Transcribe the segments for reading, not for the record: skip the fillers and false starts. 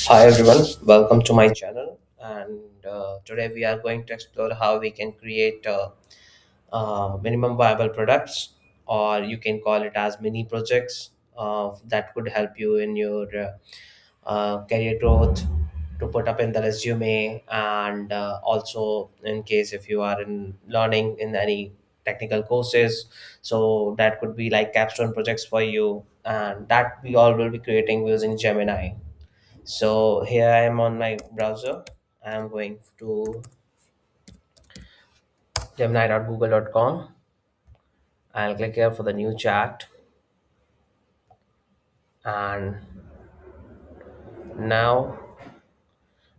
Hi everyone, welcome to my channel. And today we are going to explore how we can create minimum viable products, or you can call it as mini projects that could help you in your career growth to put up in the resume, and also in case if you are in learning in any technical courses. So that could be like capstone projects for you, and that we all will be creating using Gemini. So here I am on my browser. I am going to gemini.google.com. I'll click here for the new chat, and now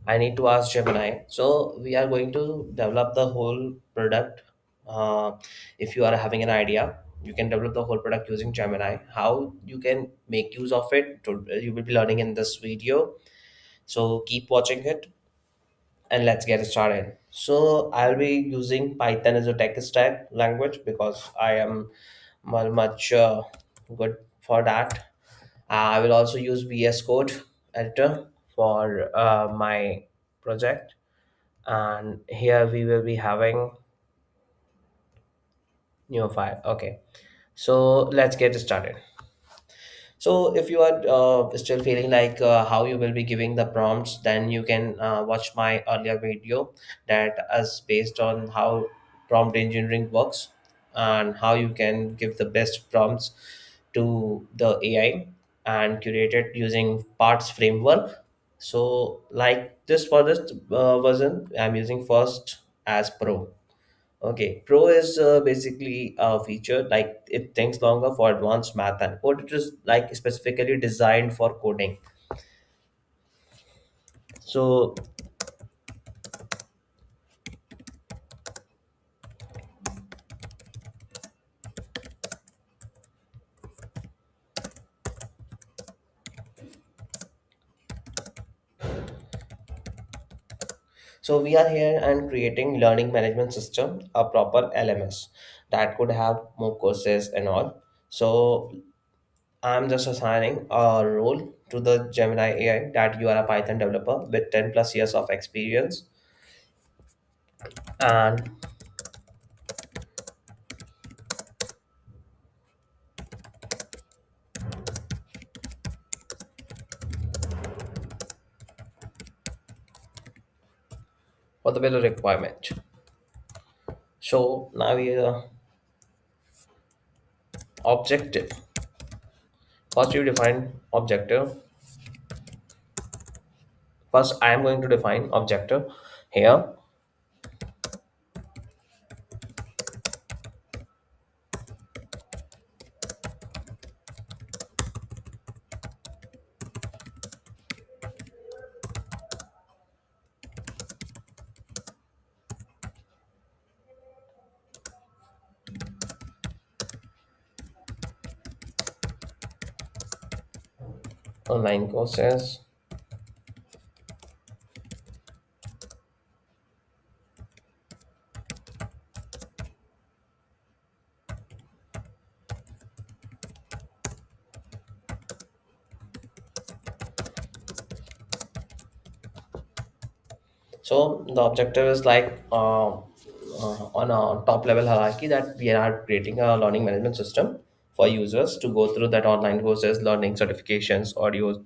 I need to ask Gemini. So we are going to develop the whole product. Uh, if you are having an idea, you can develop the whole product using Gemini. How you can make use of it, you will be learning in this video. So keep watching it and let's get started. So I'll be using Python as a tech stack language because I am much good for that. I will also use VS Code editor for my project, and here we will be having new file. Okay, so let's get started. So if you are still feeling like how you will be giving the prompts, then you can watch my earlier video that is based on how prompt engineering works and how you can give the best prompts to the AI and curate it using parts framework. So like this for this version, I'm using first as Pro. Okay, Pro is basically a feature like it thinks longer for advanced math and code. It is like specifically designed for coding. So, so we are here and creating learning management system, a proper LMS that could have more courses and all. So I'm just assigning a role to the Gemini AI that you are a Python developer with 10 plus years of experience, and for the below requirement. So now we are objective. First, you define objective. First, I am going to define objective here. Online courses. So the objective is like on a top level hierarchy that we are creating a learning management system for users to go through that online courses, learning certifications, audios,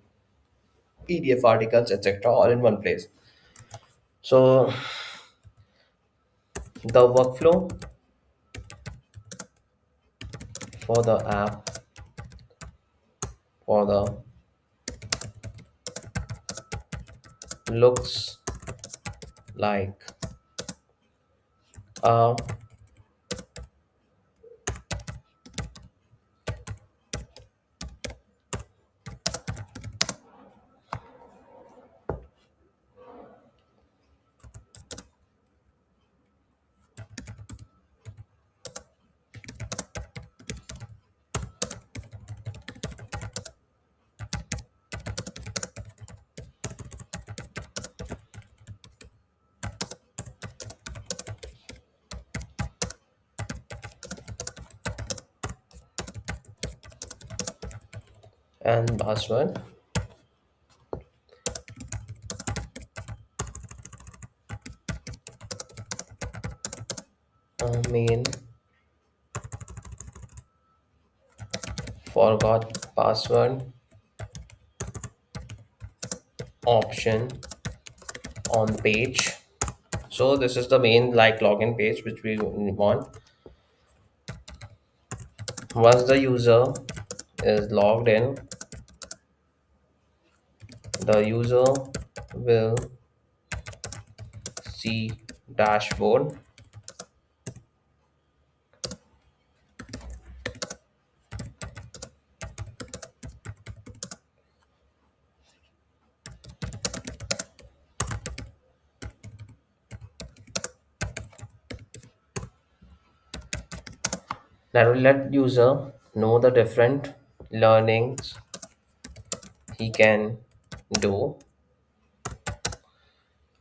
PDF articles, etc., all in one place. So the workflow for the app for the looks like a and password. forgot password option on page. So this is the main like login page which we want. Once the user is logged in, the user will see dashboard. That will let user know the different learnings he can do,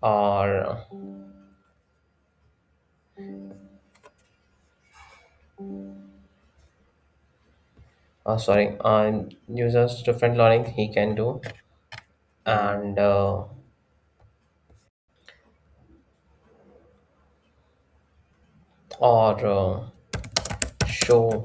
or sorry, users different learning he can do, and or show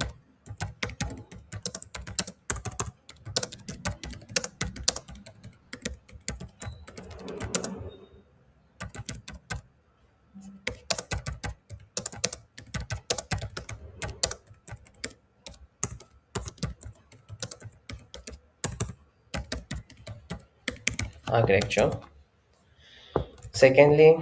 architecture. Secondly,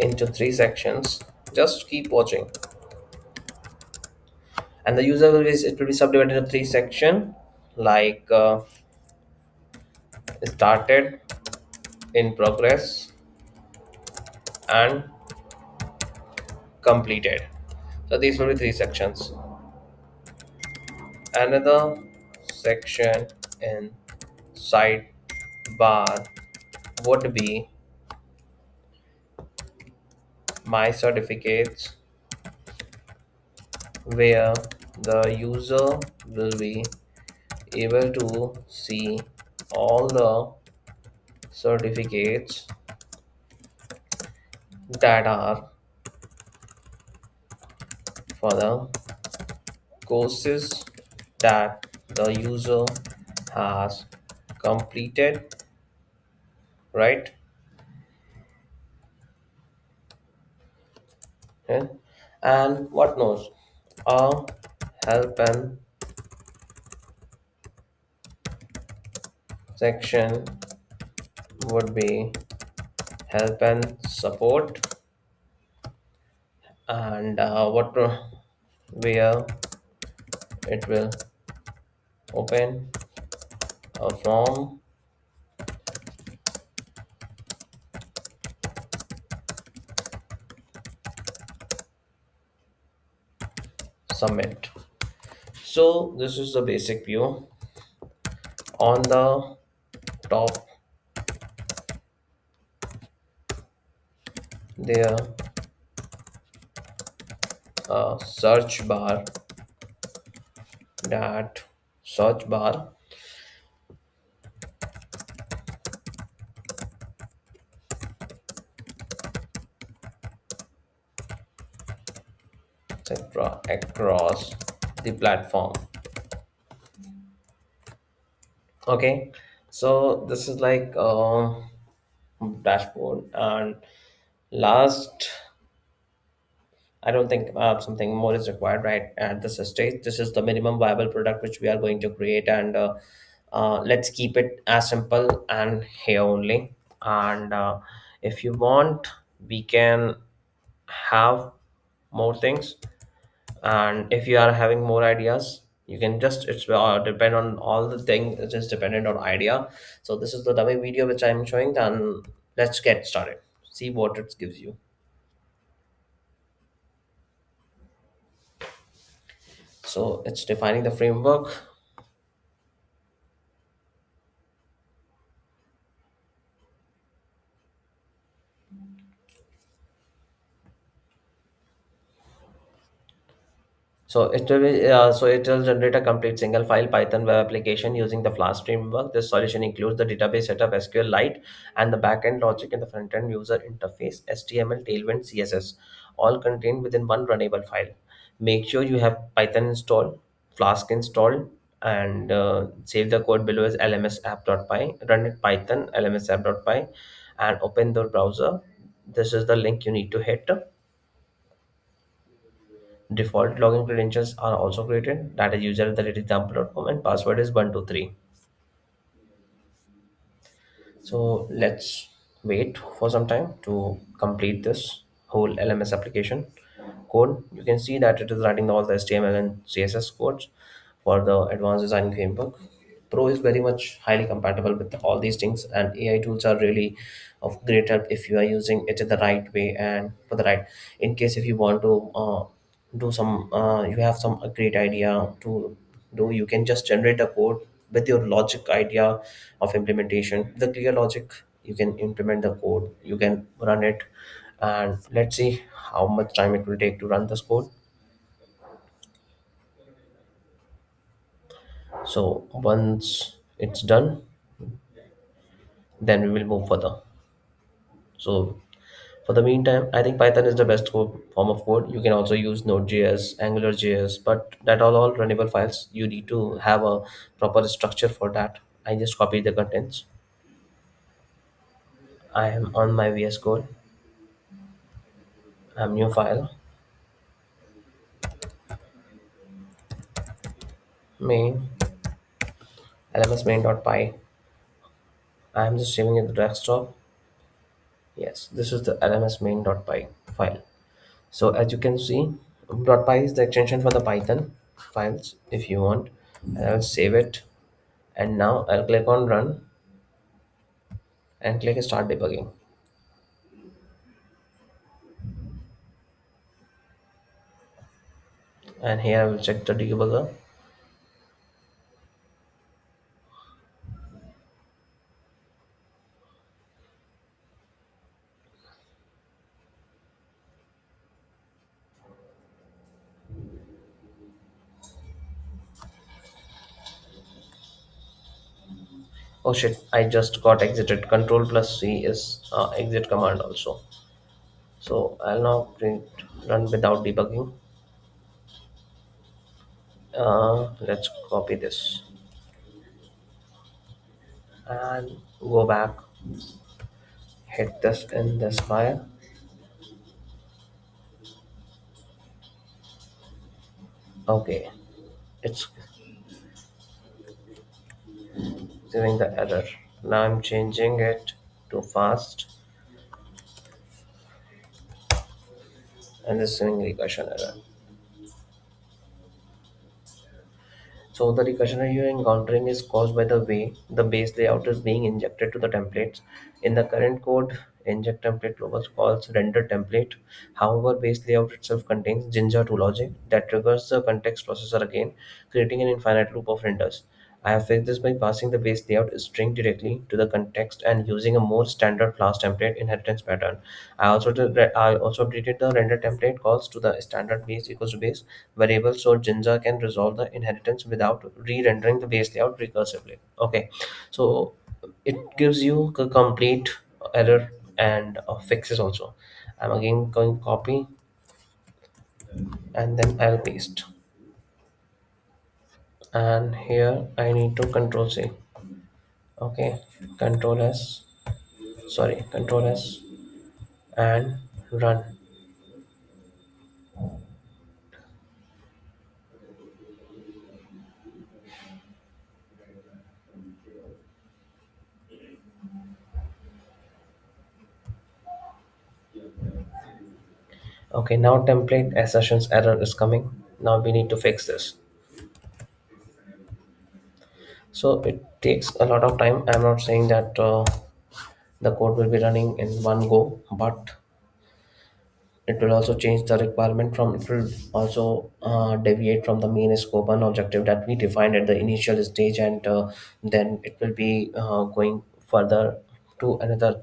into three sections. Just keep watching, and the user will be it will be subdivided into three section, like started, in progress, and completed. So these will be three sections. Another section in sidebar would be my certificates, where the user will be able to see all the certificates that are for the courses that the user has completed, right? Yeah. And what knows, a help and section would be help and support, and where it will open a form, submit. So this is the basic view. On the top there, a search bar, that search bar etc across the platform. Okay, so this is like dashboard. And last, I don't think something more is required right at this stage. This is the minimum viable product which we are going to create, and let's keep it as simple and here only. And if you want, we can have more things, and if you are having more ideas, you can just it's depend on all the thing. It's just dependent on idea. So this is the dummy video which I'm showing, and let's get started. See what it gives you. So it's defining the framework. So it will generate a complete single file Python web application using the Flask framework. This solution includes the database setup, SQLite, and the backend logic in the front-end user interface, HTML, Tailwind, CSS, all contained within one runnable file. Make sure you have Python installed, Flask installed, and save the code below as LMS app.py. Run it Python LMS app.py and open the browser. This is the link you need to hit. Default login credentials are also created. That is user@example.com and password is 123. So let's wait for some time to complete this whole LMS application code. You can see that it is writing all the HTML and CSS codes for the advanced design framework. Pro is very much highly compatible with all these things, and AI tools are really of great help if you are using it in the right way and for the right. In case if you want to do some, you have some a great idea to do, you can just generate a code with your logic idea of implementation. The clear logic, you can implement the code, you can run it, and let's see how much time it will take to run this code. So once it's done, then we will move further. So for the meantime, I think Python is the best form of code. You can also use Node.js, AngularJS, but that are all runnable files. You need to have a proper structure for that. I just copy the contents. I am on my VS Code. I'm new file, main, lms main.py. I am just saving it to the desktop. Yes, this is the lms main.py file. So as you can see, .py is the extension for the Python files if you want. And I'll save it. And now I'll click on run and click start debugging. And here I will check the debugger. Oh shit, I just got exited. Control plus C is exit command also. So I'll now run without debugging. Let's copy this and go back, hit this in this file. Okay, it's giving the error. Now I'm changing it to fast and this is giving recursion error. So the recursion you're encountering is caused by the way the base layout is being injected to the templates. In the current code, inject template global calls render template. However, base layout itself contains Jinja 2 logic that triggers the context processor again, creating an infinite loop of renders. I have fixed this by passing the base layout string directly to the context and using a more standard class template inheritance pattern. I also updated the render template calls to the standard base equals to base variable so Jinja can resolve the inheritance without re-rendering the base layout recursively. Okay, so it gives you a complete error and fixes also. I'm again going copy and then I'll paste. And here I need to control C. Okay, control S, sorry, control S and run. Okay, now template assertions error is coming. Now we need to fix this. So it takes a lot of time. I'm not saying that The code will be running in one go, but it will also change the requirement from it will also deviate from the main scope and objective that we defined at the initial stage, and then it will be going further to another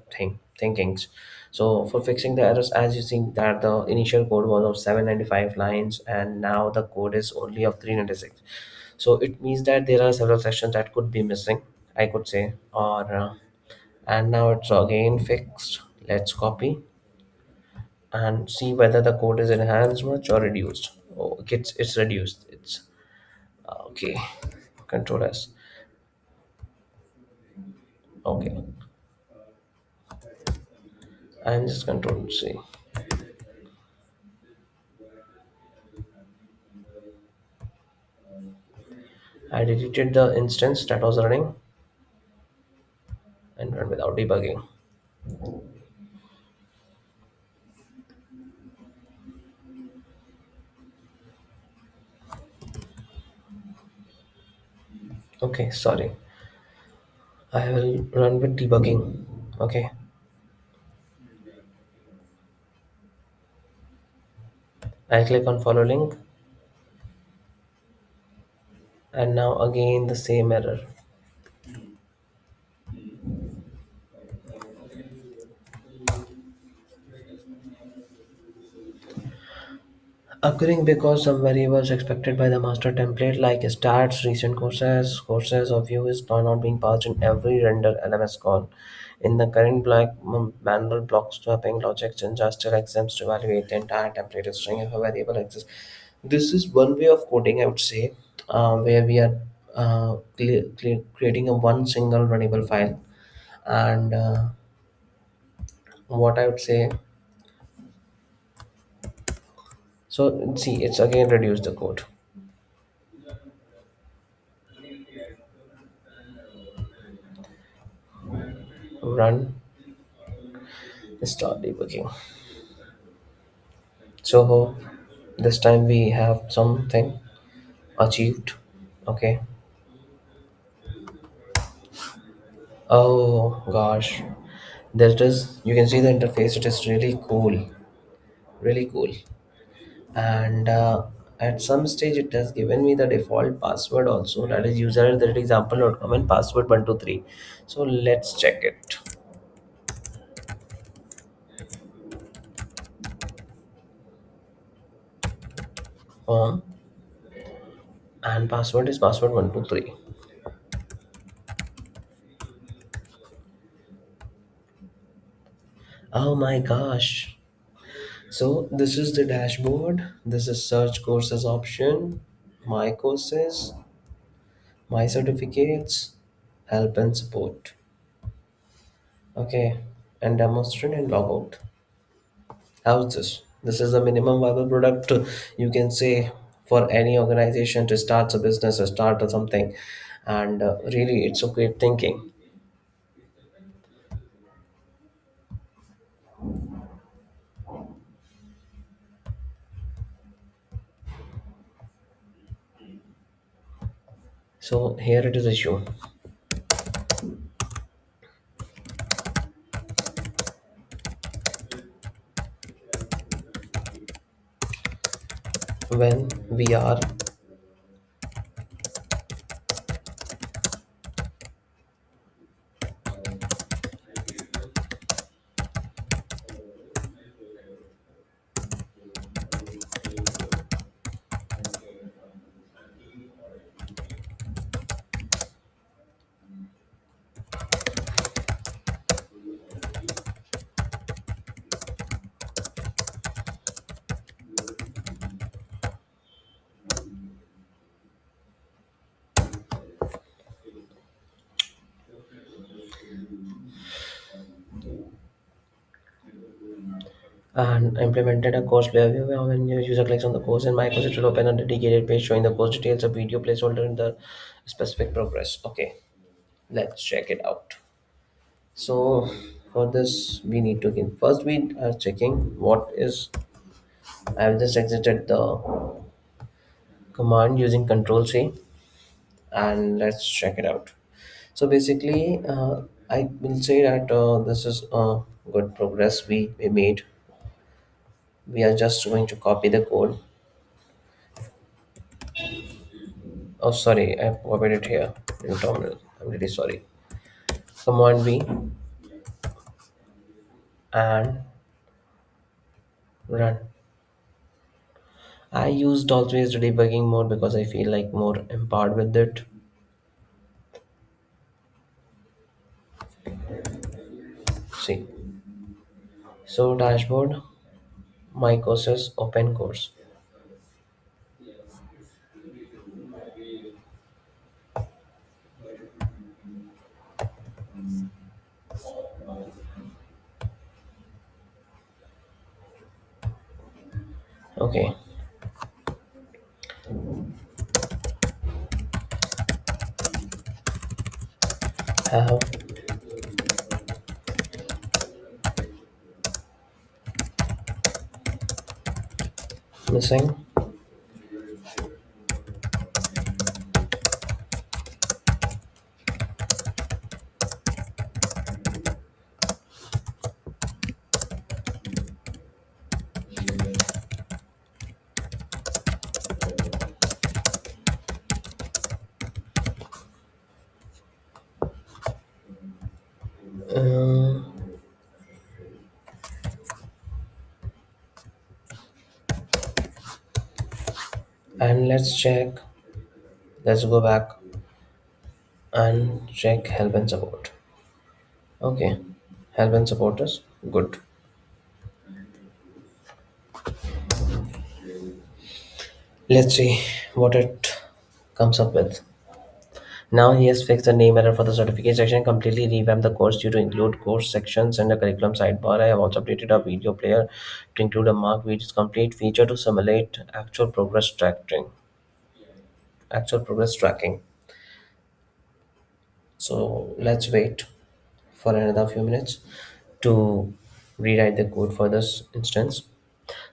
thinkings. So for fixing the errors, as you see that the initial code was of 795 lines and now the code is only of 396. So it means that there are several sections that could be missing, I could say, or and now it's again fixed. Let's copy and see whether the code is enhanced much or reduced. Oh, okay, it's reduced. It's okay. Control S. Okay, and just control C. I deleted the instance that was running and run without debugging. Okay, sorry. I will run with debugging. Okay, I click on follow link and now again the same error occurring because some variables expected by the master template like stats, recent courses of views are not being passed in every render LMS call. In the current manual block swapping logic, Jinja still exempts to evaluate the entire template string if a variable exists. This is one way of coding, I would say, where we are creating a one single runnable file. And what I would say, so see, it's again reduced the code. Run, start debugging. So hope this time we have something achieved. Okay. Oh gosh, there it is. You can see the interface. It is really cool, really cool. And at some stage, it has given me the default password also. That is user that example.com and password 123. So let's check it. Um, and password is password 123. Oh my gosh. So this is the dashboard. This is search courses option, my courses, my certificates, help and support. Okay, and demonstrate and log out. How's this? This is the minimum viable product you can say for any organization to start a business or start or something. And really, it's a great thinking. So here it is issue. When we are and implemented a course preview where when your user clicks on the course in my course, it will open a dedicated page showing the course details, a video placeholder in the specific progress. Okay, let's check it out. So for this, we need to first we are checking what is. I have just exited the command using Control C, and let's check it out. So basically, I will say that this is good progress we made. We are just going to copy the code. Oh, sorry, I copied it here in terminal. I'm really sorry. Command V and run. I used always the debugging mode because I feel like more empowered with it. See, so dashboard, my courses, open course. Okay, have missing. Um, and let's check. Let's go back and check help and support. Okay, help and support is good. Let's see what it comes up with. Now he has fixed the name error for the certificate section, completely revamped the course due to include course sections and the curriculum sidebar. I have also updated our video player to include a mark videos complete feature to simulate actual progress tracking. So let's wait for another few minutes to rewrite the code for this instance.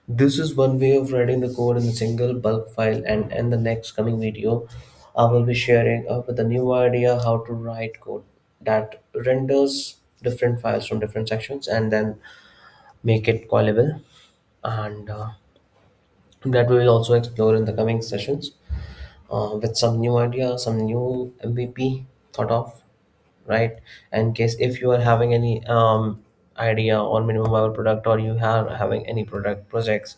This is one way of writing the code in a single bulk file, and in the next coming video, I will be sharing with a new idea how to write code that renders different files from different sections and then make it callable. And that we will also explore in the coming sessions with some new idea, some new MVP thought of, right? In case if you are having any idea on minimum viable product, or you are having any product projects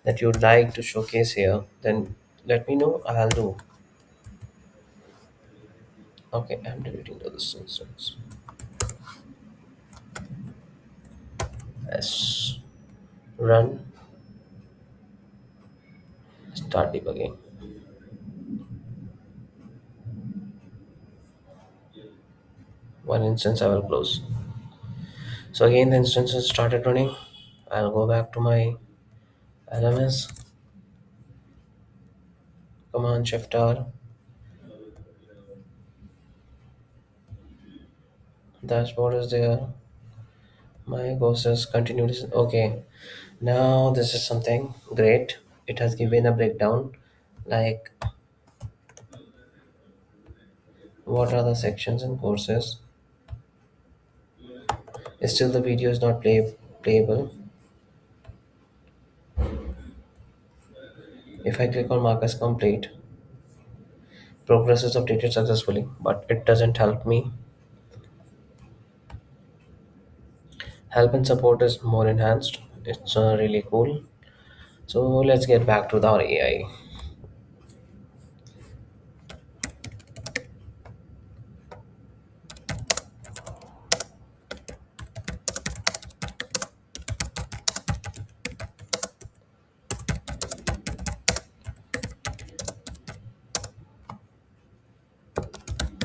that you'd like to showcase here, then let me know. I'll do. Okay, I'm deleting those instance. Yes, run, start debugging. One instance I will close. So again, the instance has started running. I'll go back to my LMS, command shift R, dashboard is there. My courses continued. Okay, now this is something great. It has given a breakdown, like what are the sections and courses. Still, the video is not playable. If I click on mark as complete, progress is updated successfully, but it doesn't help me. Help and support is more enhanced. It's really cool. So let's get back to our AI.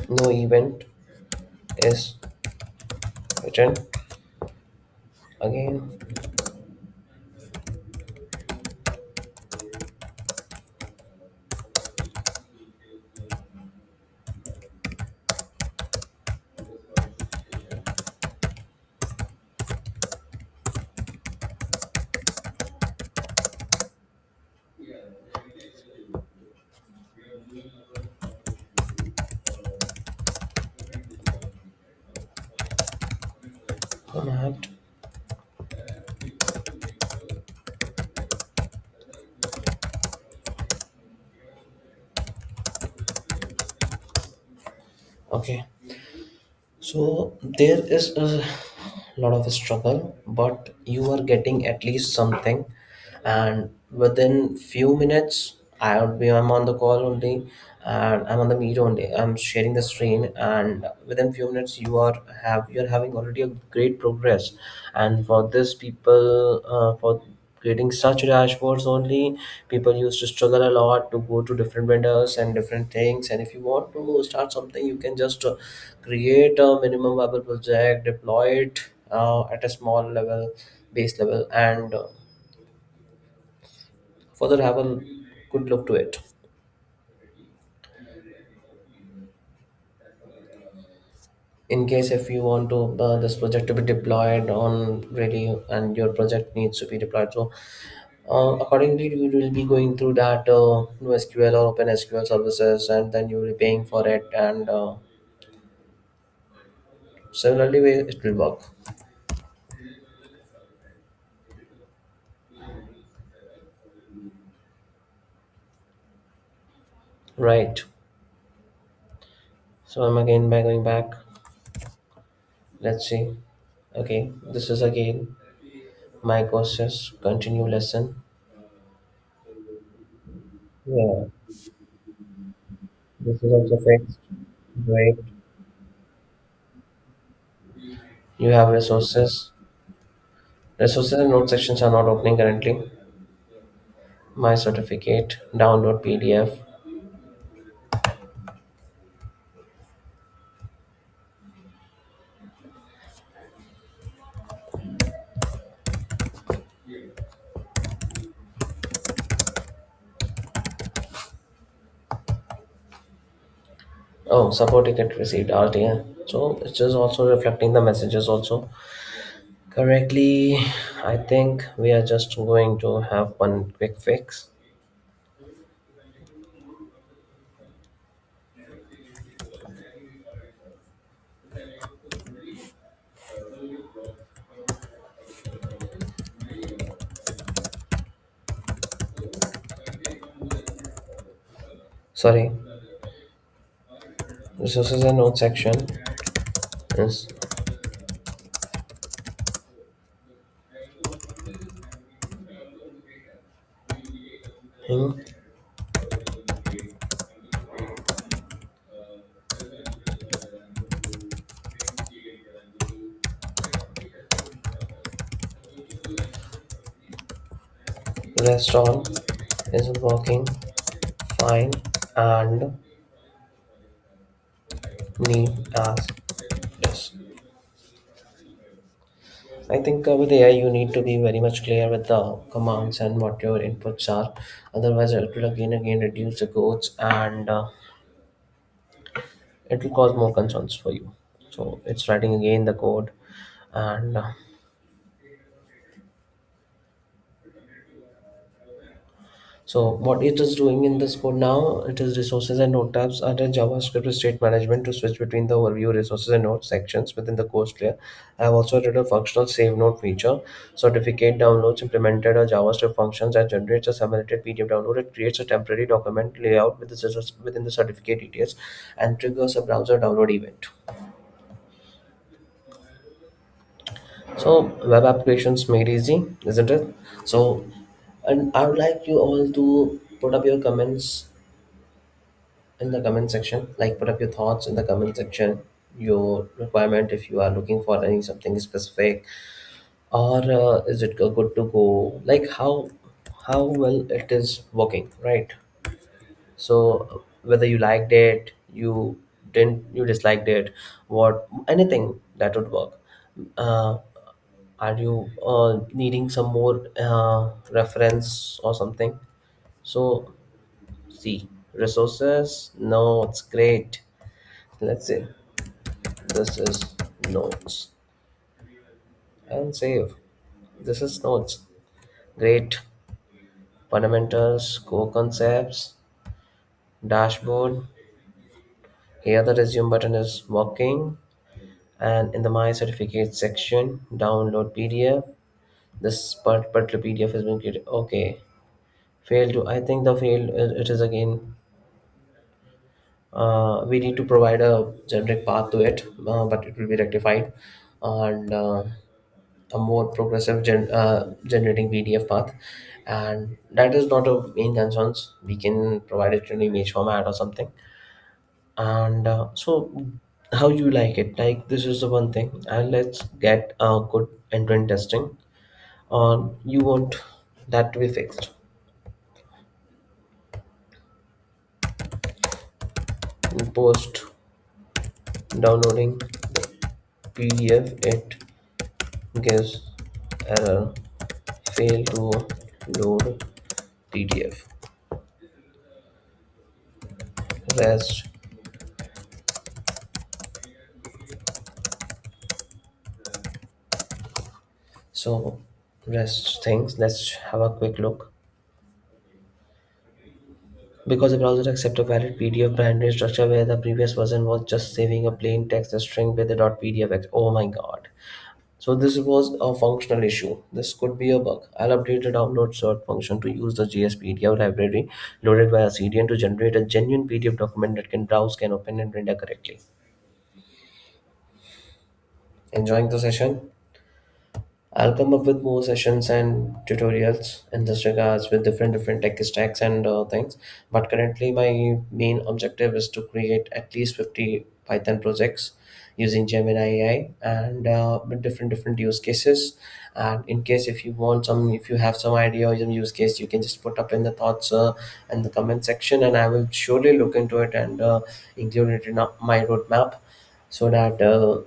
No event is written again. Okay, so there is a lot of struggle, but you are getting at least something. And within few minutes, I'm on the call only, and I'm on the meet only. I'm sharing the screen, and within few minutes, you're having already a great progress. And for this, people for creating such dashboards only, people used to struggle a lot to go to different vendors and different things. And if you want to start something, you can just create a minimum viable project, deploy it at a small level, base level, and further have a good look to it. In case if you want to this project to be deployed on really, and your project needs to be deployed, so accordingly you will be going through that NoSQL or OpenSQL services, and then you will be paying for it, and similarly it will work. Right. So I'm again by going back. Let's see. Okay, this is again my courses continue lesson. Yeah, this is also fixed. Great. You have resources. Resources and note sections are not opening currently. My certificate, download PDF. Oh, support ticket received RTN. So it's just also reflecting the messages also correctly. I think we are just going to have one quick fix. Sorry, resources and note section is in restaurant is working fine and need as yes. I think with AI you need to be very much clear with the commands and what your inputs are. Otherwise, it will again reduce the codes, and it will cause more concerns for you. So it's writing again the code, and so what it is doing in this code now, it is resources and node tabs under JavaScript state management to switch between the overview resources and node sections within the course layer. I have also added a functional save node feature. Certificate downloads implemented a JavaScript functions that generates a simulated PDF download. It creates a temporary document layout within the certificate details and triggers a browser download event. So web applications made easy, isn't it? So, and I would like you all to put up your comments in the comment section. Like, put up your thoughts in the comment section, your requirement if you are looking for any something specific, or is it good to go? Like how well it is working, right? So whether you liked it, you didn't, you disliked it, what anything that would work. Uh, are you needing some more reference or something? So see, resources, no, it's great. Let's see, this is notes and save. This is notes, great. Fundamentals, core concepts, dashboard. Here the resume button is working, and in the my certificate section, download PDF. This particular PDF has been created. Okay, failed to. I think the failed. It is again. We need to provide a generic path to it, but it will be rectified, and a more progressive generating PDF path. And that is not a main concerns. We can provide it in image format or something. And so, how you like it? Like this is the one thing, and let's get a good end-to-end testing. You want that to be fixed. Post downloading PDF, it gives error, fail to load PDF. Rest. So rest things. Let's have a quick look. Because the browser accepts a valid PDF binary structure where the previous version was just saving a plain text string with a .pdf. Oh my god. So this was a functional issue. This could be a bug. I'll update the download sort function to use the JS library loaded via CDN to generate a genuine PDF document that can browse, can open, and render correctly. Enjoying the session? I'll come up with more sessions and tutorials in this regards with different tech stacks and things. But currently, my main objective is to create at least 50 Python projects using Gemini AI and with different use cases. And in case if you want some, if you have some idea or some use case, you can just put up in the thoughts in the comment section, and I will surely look into it and include it in my roadmap so that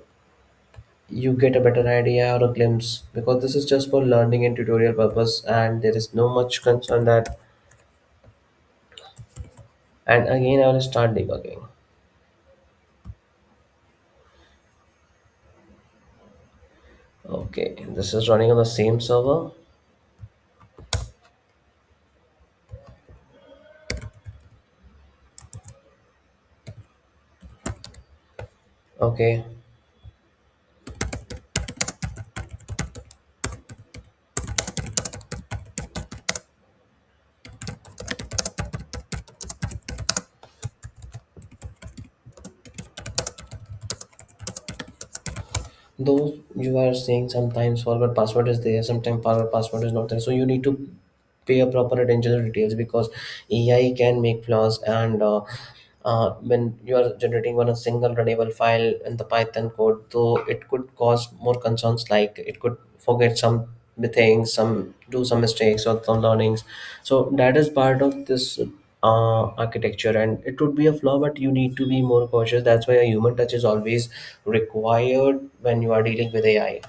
you get a better idea or a glimpse, because this is just for learning and tutorial purpose, and there is no much concern that. And again, I will start debugging. Okay, this is running on the same server. Okay, though you are saying sometimes forward password is there, sometimes forward password is not there, so you need to pay a proper attention to details, because AI can make flaws. And when you are generating one a single runnable file in the Python code, though it could cause more concerns, like it could forget some things, some do some mistakes or some learnings. So that is part of this architecture, and it would be a flaw, but you need to be more cautious. That's why a human touch is always required when you are dealing with AI.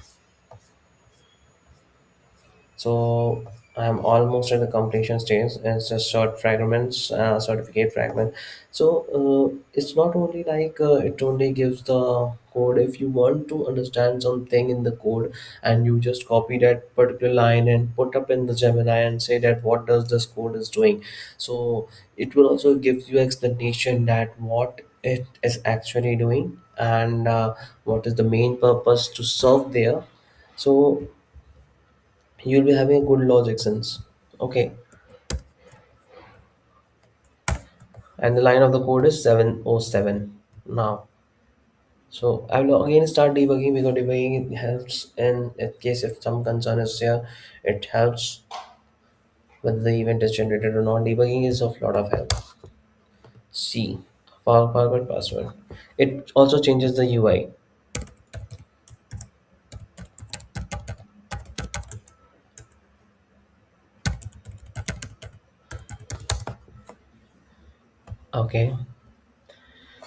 So I'm almost at the completion stage. It's just short fragments, certificate fragment. So it's not only like it only gives the code. If you want to understand something in the code, and you just copy that particular line and put up in the Gemini and say that what does this code is doing, so it will also give you explanation that what it is actually doing, and what is the main purpose to serve there. So you'll be having a good logic sense. Okay, and the line of the code is 707 now. So I will again start debugging, because debugging helps in case if some concern is there. It helps whether the event is generated or not. Debugging is of lot of help. C, forward password. It also changes the UI. Okay,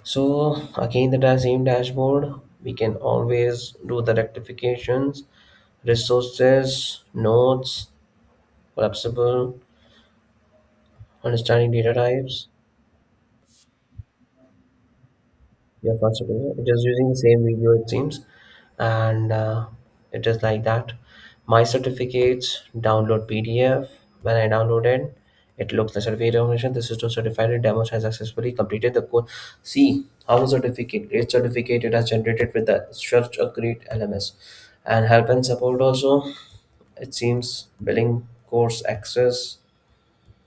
so again the same dashboard. We can always do the rectifications, resources, nodes, collapsible, understanding data types. Yeah, possible. It is using the same video, it seems, and it is like that. My certificates download PDF. When I downloaded, it looks like certificate information. This is to certify the demo has successfully completed the course. See how the certificate, great certificate, it has generated with the such a great LMS, and help and support also. It seems billing course access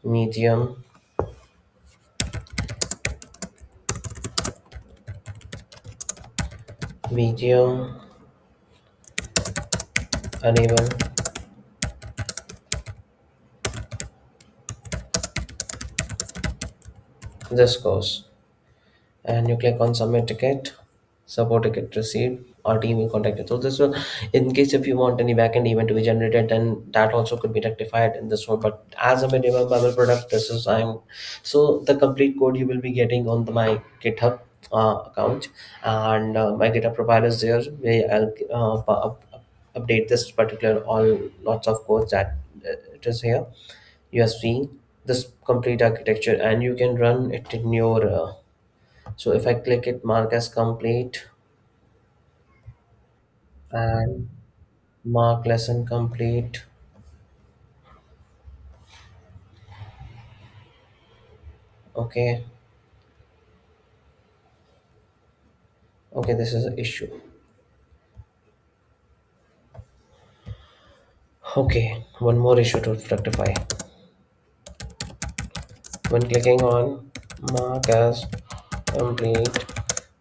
medium. video enable this course, and you click on submit ticket, support ticket received, or team will contact you. So this will, in case if you want any backend event to be generated, then that also could be rectified in this one. But as a minimum viable product, this is I'm so the complete code you will be getting on my GitHub account, and my GitHub profile is there where I'll update this particular all lots of codes that it is here. You are seeing this complete architecture, and you can run it in your so if I click it, mark as complete and mark lesson complete. Okay, okay, this is an issue. Okay, one more issue to rectify. When clicking on mark as complete,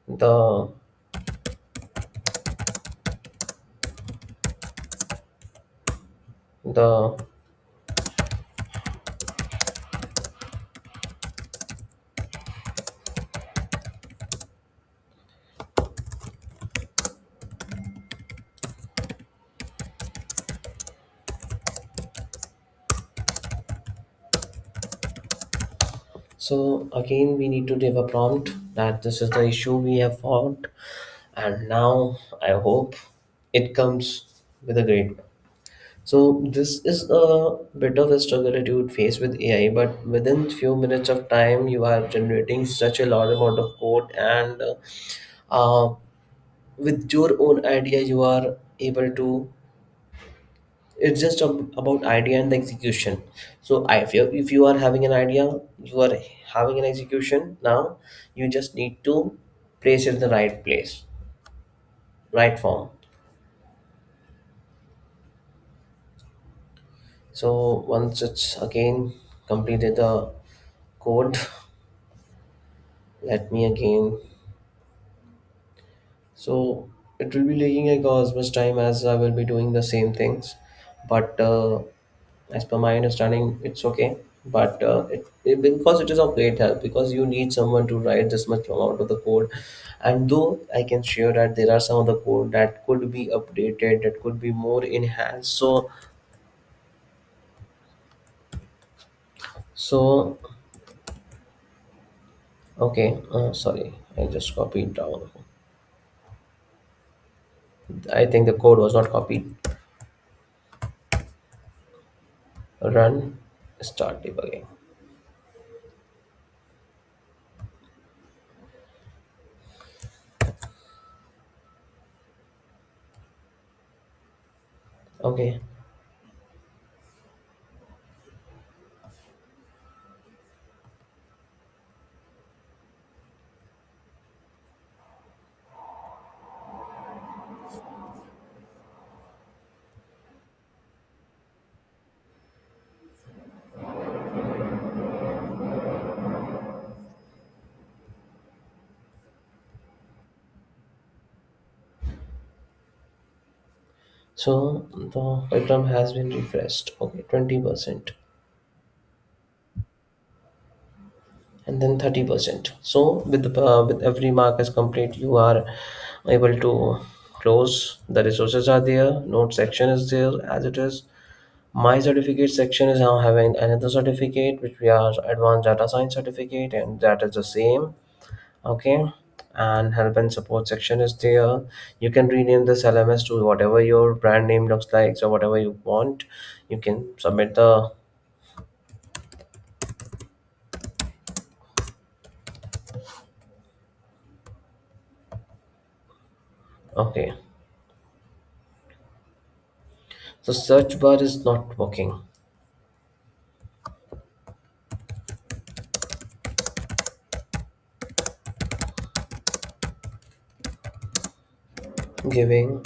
the the so again we need to give a prompt that this is the issue we have found, and now I hope it comes with a great. So this is a bit of a struggle that you would face with AI, but within few minutes of time, you are generating such a large amount of code, and with your own idea, you are able to. It's just about idea and the execution. So if you are having an idea, you are having an execution. Now you just need to place it in the right place, right form. So once it's again completed the code, let me again. So it will be taking like as much time as I will be doing the same things, but as per my understanding, it's okay. But because it is of great help, because you need someone to write this much amount of the code, and though I can share that there are some of the code that could be updated, that could be more enhanced. So okay, sorry, I just copied down. I think the code was not copied. Run, start debugging. Okay. So the program has been refreshed. Okay, 20%, and then 30%. So with every mark as complete, you are able to close. The resources are there. Note section is there as it is. My certificate section is now having another certificate, which we are advanced data science certificate, and that is the same. Okay, and help and support section is there. You can rename this LMS to whatever your brand name looks like, so whatever you want. You can submit the. Okay, so search bar is not working. Giving.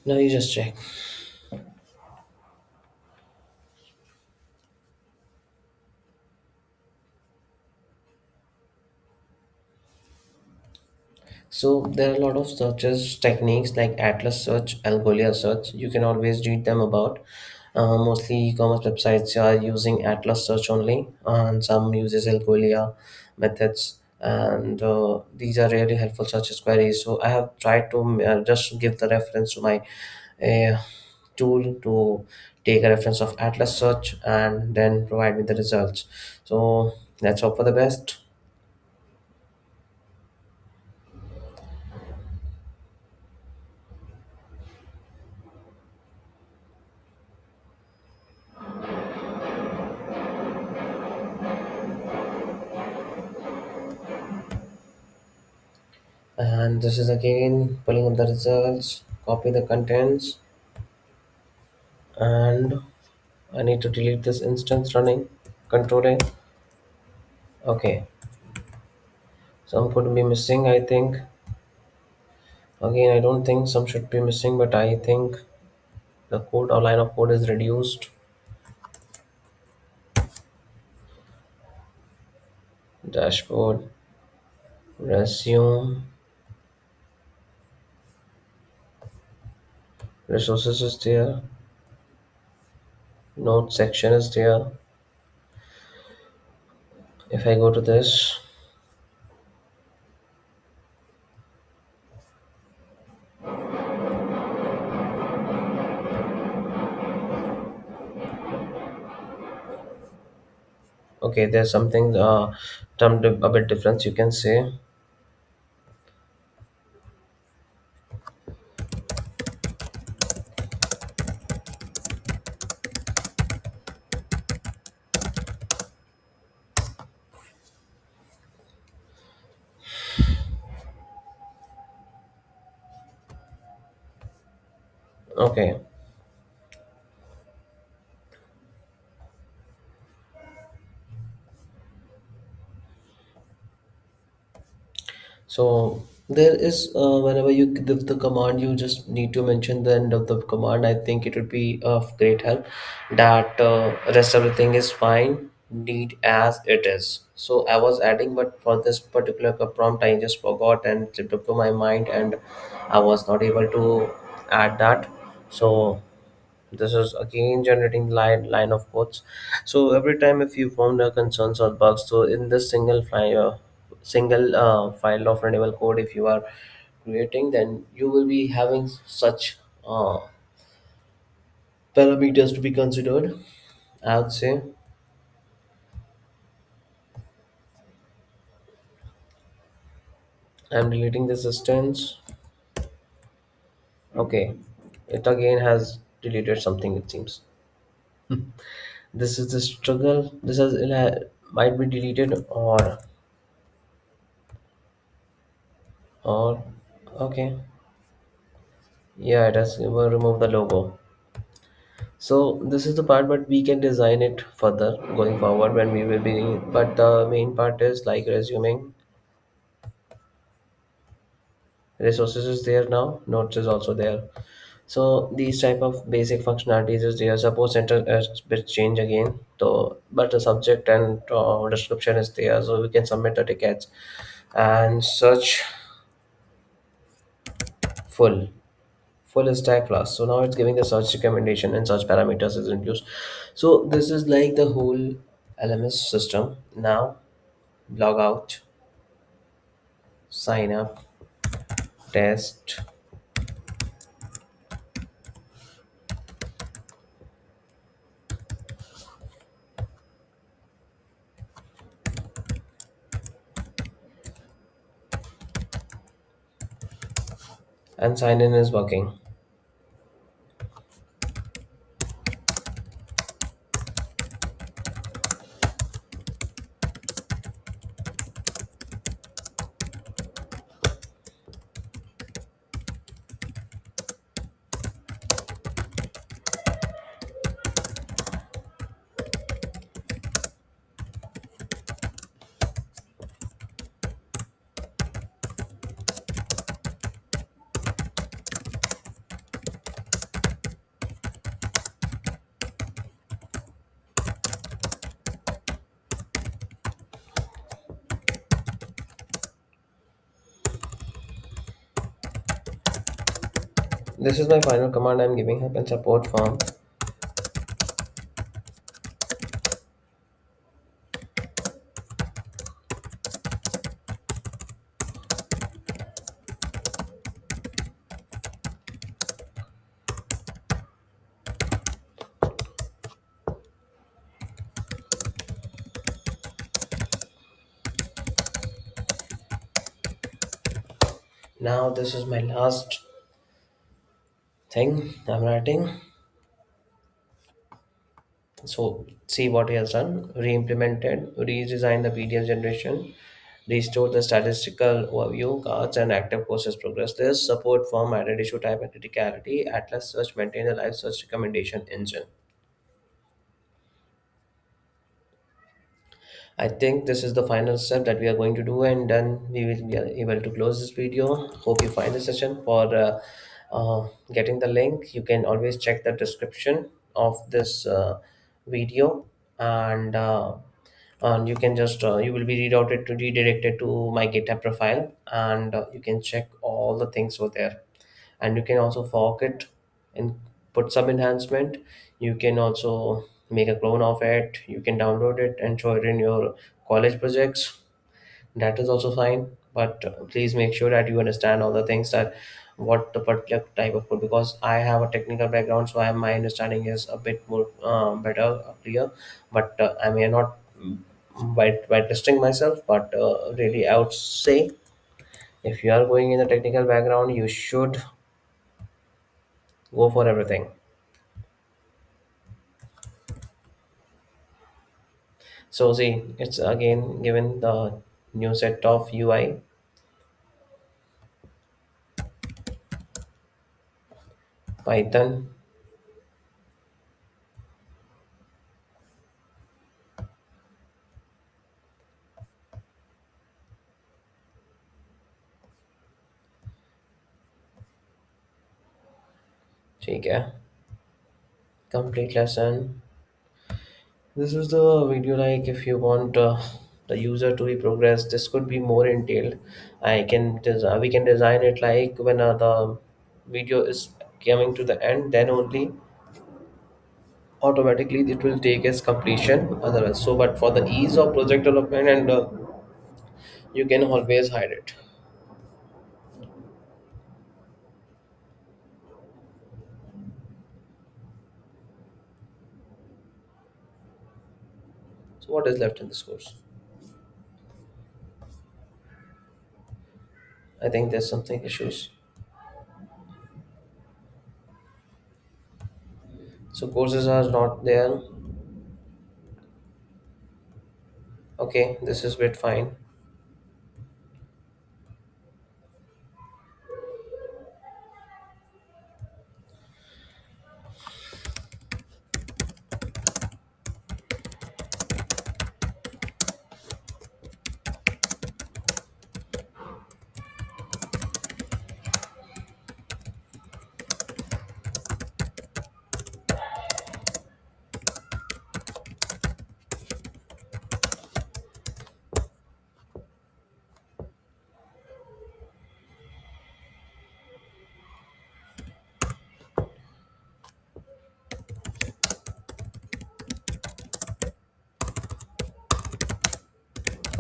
Now you just check. So there are a lot of searches techniques like Atlas search, Algolia search. You can always read them about. Mostly e-commerce websites are using Atlas search only, and some uses Algolia methods. And these are really helpful searches queries. So I have tried to just give the reference to my uh, tool to take a reference of Atlas search and then provide me the results. So let's hope for the best. And this is again pulling up the results, copy the contents, and I need to delete this instance running. Control A. Okay, some could be missing, I think. Again, I don't think some should be missing, but I think the code or line of code is reduced. Dashboard, resume, resources is there, note section is there. If I go to this, okay, there's something termed a bit difference, you can say. Okay, so there is whenever you give the command, you just need to mention the end of the command. I think it would be of great help. That rest everything is fine, need as it is. So I was adding, but for this particular prompt, I just forgot and it took to my mind, and I was not able to add that. So this is again generating line of codes. So every time if you found a concerns or bugs, so in this single file of runnable code, if you are creating, then you will be having such parameters to be considered. I would say I'm deleting this instance. Okay, it again has deleted something, it seems. This is the struggle. This has might be deleted, or okay. Yeah, it has removed the logo. So this is the part, but we can design it further going forward when we will be. But the main part is like resuming. Resources is there now. Notes is also there. So these type of basic functionalities is there. Suppose center bit change again. So but the subject and description is there, so we can submit the tickets and search full. Full stack class. So now it's giving the search recommendation and search parameters is introduced. So this is like the whole LMS system. Now log out, sign up, test, and sign in is working. This is my final command I'm giving help and support form. Now this is my last thing I'm writing. So see what he has done. Re-implemented, redesign the PDF generation, restore the statistical overview, cards and active courses progress list, support form added issue type and criticality, Atlas search maintain the live search recommendation engine. I think this is the final step that we are going to do, and then we will be able to close this video. Hope you find the session. For getting the link, you can always check the description of this video, and you can just you will be redirected to my GitHub profile, and you can check all the things over there. And you can also fork it and put some enhancement. You can also make a clone of it. You can download it and show it in your college projects. That is also fine, but please make sure that you understand all the things that what the particular type of code, because I have a technical background, so my understanding is a bit more better clear. But I may not by testing myself, but really I would say if you are going in a technical background, you should go for everything. So see, it's again given the new set of UI, Python, ठीक है, complete lesson. This is the video. Like if you want the user to be progressed, this could be more entailed. We can design it like when the video is coming to the end, then only automatically it will take its completion. Otherwise, so but for the ease of project development, and you can always hide it. So what is left in this course? I think there's something issues. So courses are not there. Okay, this is bit fine.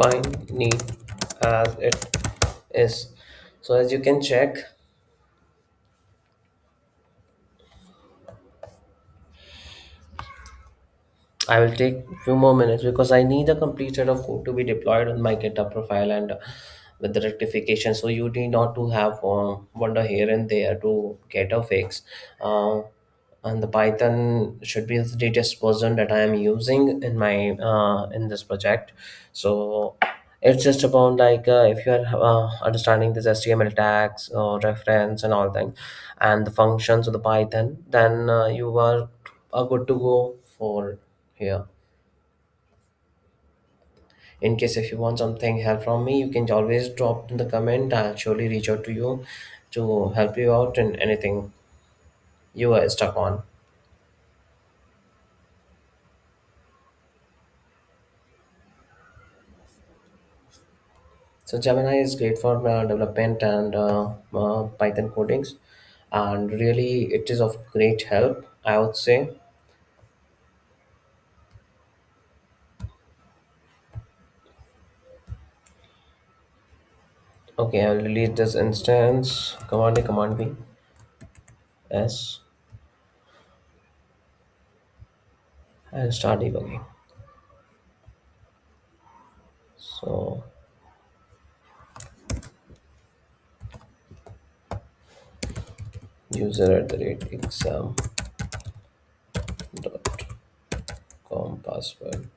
Fine, neat as it is. So as you can check, I will take few more minutes because I need a complete set of code to be deployed on my GitHub profile, and with the rectification. So you need not to have wonder here and there to get a fix. Uh, and the Python should be the latest version that I am using in my in this project. So it's just about like if you are understanding this HTML tags or reference and all things and the functions of the Python, then you are good to go for here. In case if you want something help from me, you can always drop in the comment. I'll surely reach out to you to help you out in anything you are stuck on. So Gemini is great for development and Python codings. and really it is of great help, I would say. Okay, I'll release this instance. Command A, Command B, S, and start debugging. So user at the rate exam dot com password.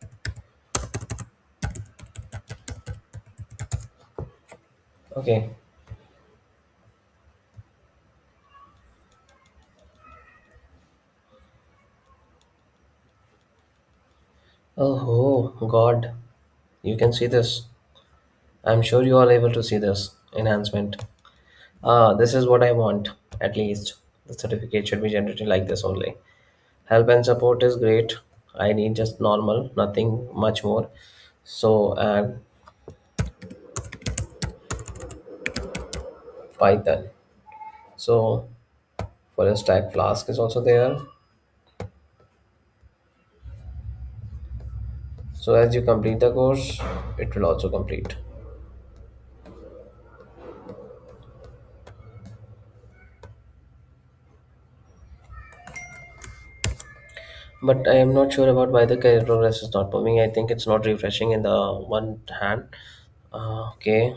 Okay. Oh God, you can see this. I'm sure you are able to see this enhancement. This is what I want. At least the certificate should be generated like this only. Help and support is great. I need just normal, nothing much more. So and Python. So for a stack flask is also there. So as you complete the course, it will also complete. But I am not sure about why the career progress is not moving. I think it's not refreshing in the one hand. Okay,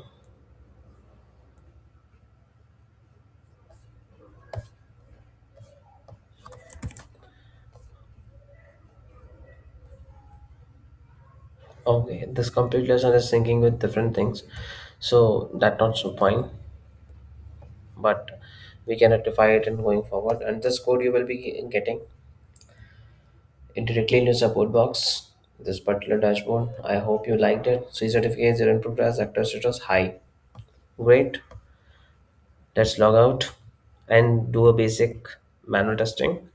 okay. This complete lesson is syncing with different things, so that not so fine. But we can rectify it in going forward. And this code you will be getting directly in your support box. This particular dashboard. I hope you liked it. See certificates, are in progress, actor status high. Great. Let's log out and do a basic manual testing.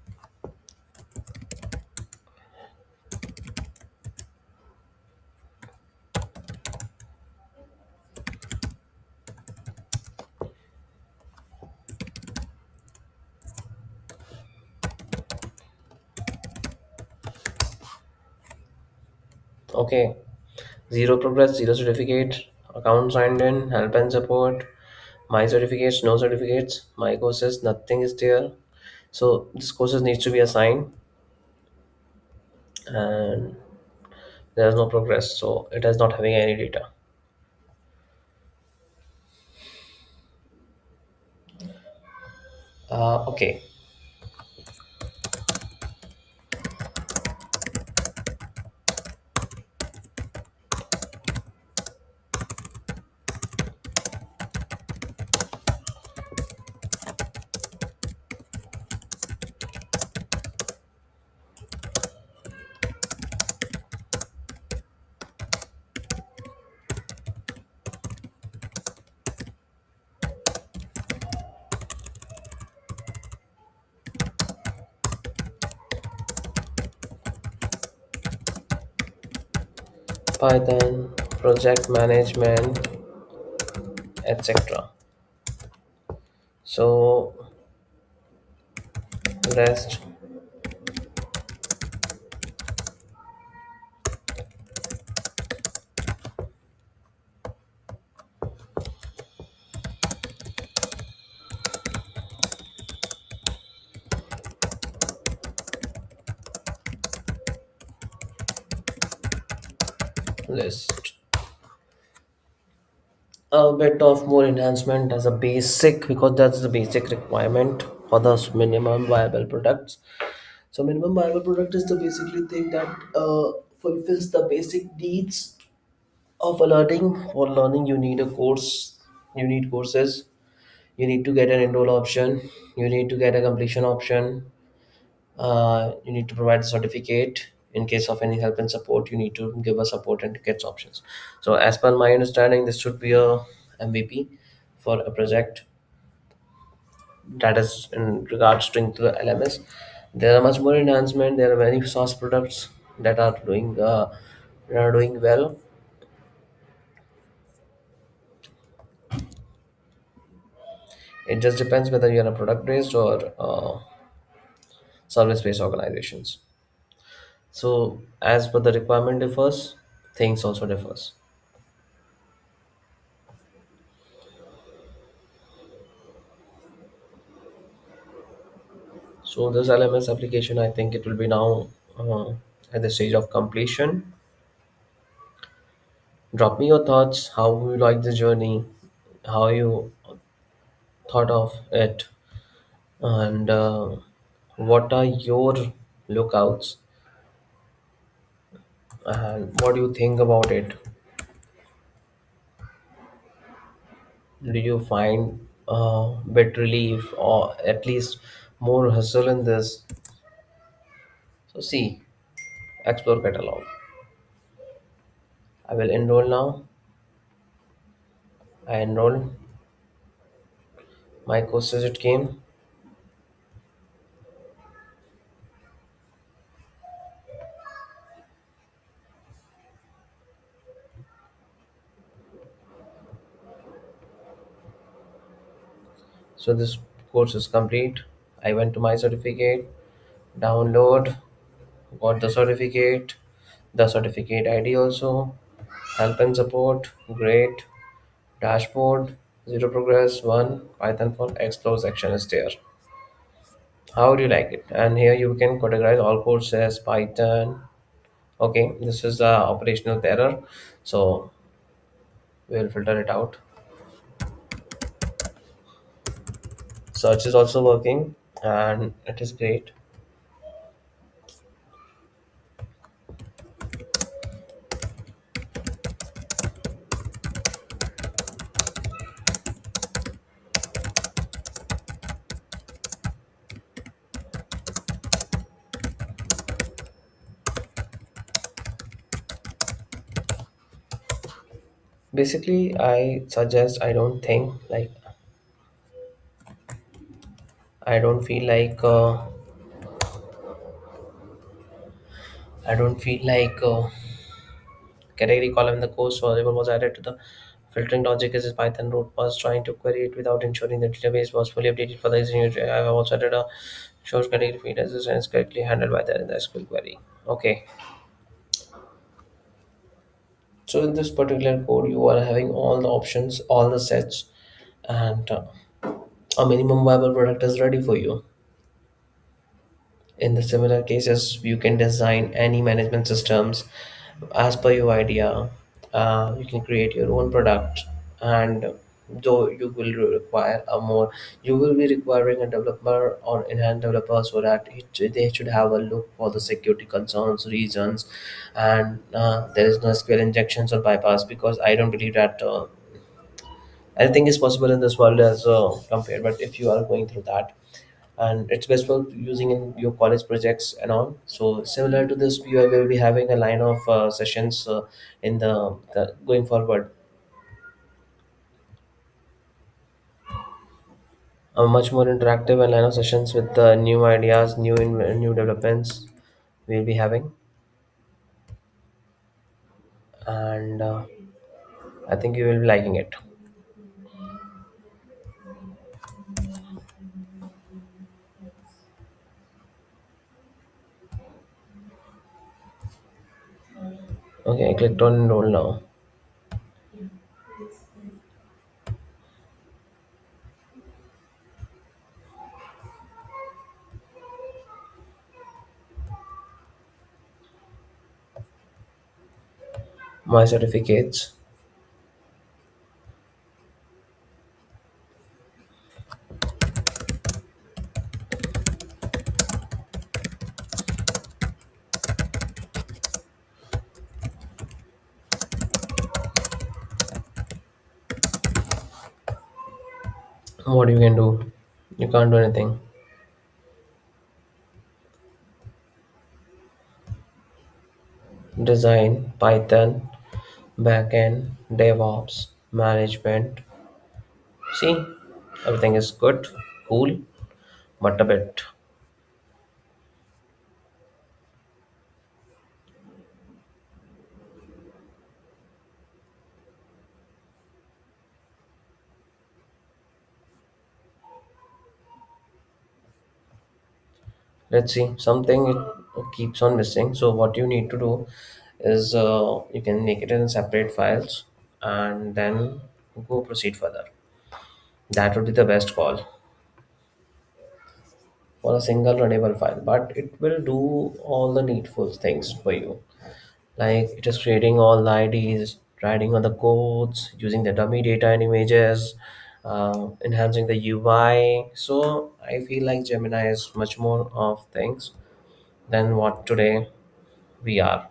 Okay. Zero progress, zero certificate, account signed in, help and support, my certificates, no certificates, my courses, nothing is there. So this courses needs to be assigned and there is no progress. So it is not having any data. Okay. Python, project management, etc. So rest list. A bit of more enhancement as a basic because that's the basic requirement for the minimum viable products. So minimum viable product is the basically thing that fulfills the basic needs of a learning. For learning you need a course, you need courses, you need to get an enroll option, you need to get a completion option, you need to provide a certificate. In case of any help and support you need to give a support and tickets options. So as per my understanding this should be a MVP for a project that is in regards to into the LMS. There are much more enhancement. There are many SaaS products that are doing well. It just depends whether you're a product based or service based organizations. So as per the requirement differs, things also differs. So this LMS application, I think it will be now at the stage of completion. Drop me your thoughts, how you like the journey, how you thought of it, and what are your lookouts, and what do you think about it? Do you find bit relief or at least more hustle in this? So see, explore catalog. I will enroll now. I enroll. My course as it came. So this course is complete. I went to my certificate, download, got the certificate ID also, help and support, great, dashboard, zero progress, one, Python for explore section is there. How do you like it? And here you can categorize all courses, Python. Okay, this is the operational error. So we'll filter it out. Search is also working and it is great. Basically, I suggest I don't feel like I don't feel like category column in the course variable was added to the filtering logic as Python root was trying to query it without ensuring the database was fully updated for the user. I have also added a source category feed as and is correctly handled by the SQL query. Okay, so in this particular code, you are having all the options, all the sets, and a minimum viable product is ready for you. In the similar cases, you can design any management systems as per your idea. You can create your own product, and though you will require a more, you will be requiring a developer or enhanced developer so that they should have a look for the security concerns, reasons, and there is no SQL injections or bypass because I don't believe that. Anything is possible in this world as compared, but if you are going through that, and it's best for using in your college projects and all. So similar to this, we will be having a line of sessions in the going forward, a much more interactive and line of sessions with new ideas, new developments we'll be having, and I think you will be liking it. Okay, I clicked on enroll now. My certificates. What you can do? You can't do anything. Design, Python, backend, DevOps, management. See, everything is good, cool, but a bit. Let's see, something it keeps on missing. So what you need to do is you can make it in separate files and then go proceed further. That would be the best call for a single runnable file, but it will do all the needful things for you. Like it is creating all the IDs, writing on the codes, using the dummy data and images, enhancing the UI. So I feel like Gemini is much more of things than what today we are.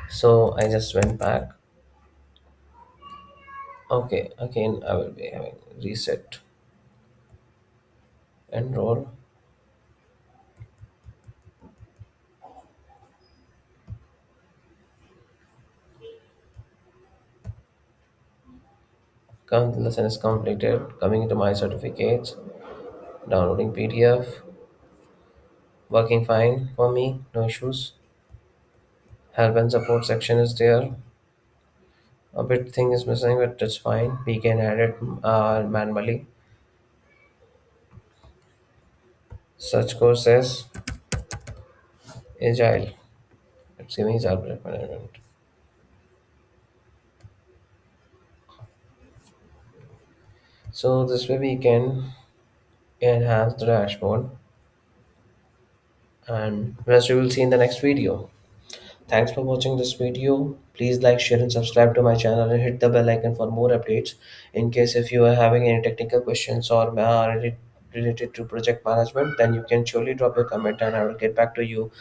So I just went back. Okay, again I will be having reset, enroll, come the lesson is completed, coming into my certificates, downloading PDF, working fine for me, no issues. Help and support section is there. A bit thing is missing, but that's fine. We can add it manually. Such courses, agile. It's giving agile project management. So this way we can enhance the dashboard, and rest we will see in the next video. Thanks for watching this video. Please like, share, and subscribe to my channel and hit the bell icon for more updates. In case if you are having any technical questions or related to project management, then you can surely drop a comment and I will get back to you